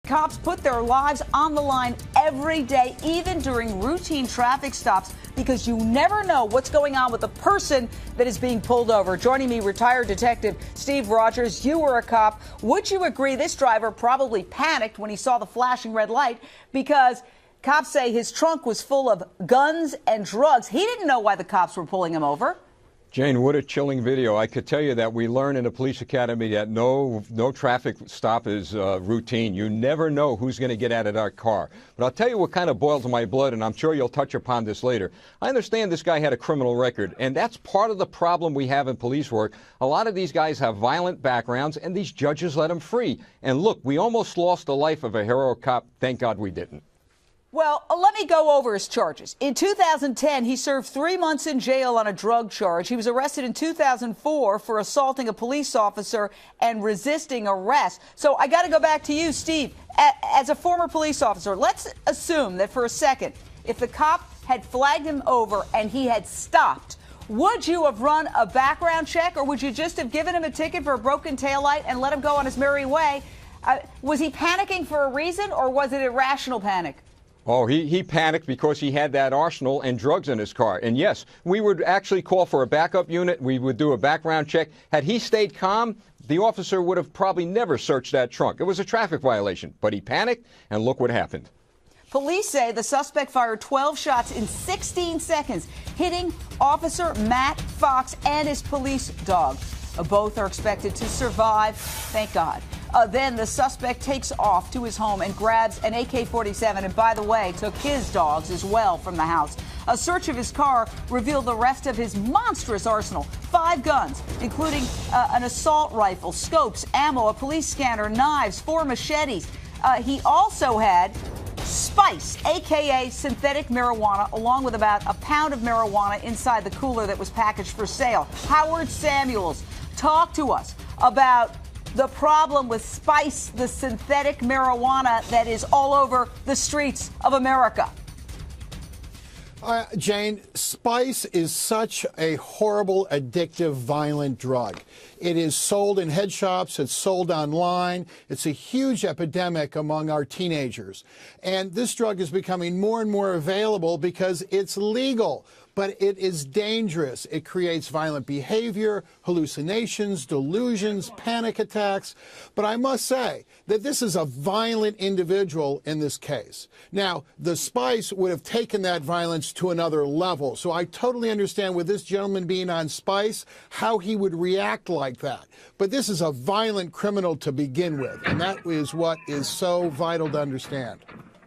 Cops put their lives on the line every day, even during routine traffic stops, because you never know what's going on with the person that is being pulled over. Joining me, retired detective Steve Rogers. You were a cop. Would you agree this driver probably panicked when he saw the flashing red light, because cops say his trunk was full of guns and drugs? He didn't know why the cops were pulling him over. Jane, what a chilling video. I could tell you that we learn in the police academy that no traffic stop is routine. You never know who's going to get out of that car. But I'll tell you what kind of boils my blood, and I'm sure you'll touch upon this later. I understand this guy had a criminal record, and that's part of the problem we have in police work. A lot of these guys have violent backgrounds, and these judges let them free. And look, we almost lost the life of a hero cop. Thank God we didn't. Well, let me go over his charges. In 2010, he served 3 months in jail on a drug charge. He was arrested in 2004 for assaulting a police officer and resisting arrest. So I got to go back to you, Steve. As a former police officer, let's assume that for a second, if the cop had flagged him over and he had stopped, would you have run a background check, or would you just have given him a ticket for a broken taillight and let him go on his merry way? Was he panicking for a reason, or was it irrational panic? Oh, he panicked because he had that arsenal and drugs in his car. And yes, we would actually call for a backup unit. We would do a background check. Had he stayed calm, the officer would have probably never searched that trunk. It was a traffic violation, but he panicked, and look what happened. Police say the suspect fired 12 shots in 16 seconds, hitting Officer Matt Fox and his police dog. Both are expected to survive, thank God. Then the suspect takes off to his home and grabs an AK-47, and by the way, took his dogs as well from the house. A search of his car revealed the rest of his monstrous arsenal: 5 guns, including an assault rifle, scopes, ammo, a police scanner, knives, 4 machetes. He also had spice, a.k.a. synthetic marijuana, along with about a pound of marijuana inside the cooler that was packaged for sale. Howard Samuels, talk to us about the problem with spice, the synthetic marijuana that is all over the streets of America. Jane, spice is such a horrible, addictive, violent drug. It is sold in head shops. It's sold online. It's a huge epidemic among our teenagers. And this drug is becoming more and more available because it's legal. But it is dangerous. It creates violent behavior, hallucinations, delusions, panic attacks. But I must say that this is a violent individual in this case. Now, the spice would have taken that violence to another level. So I totally understand, with this gentleman being on spice, how he would react like that. But this is a violent criminal to begin with, and that is what is so vital to understand.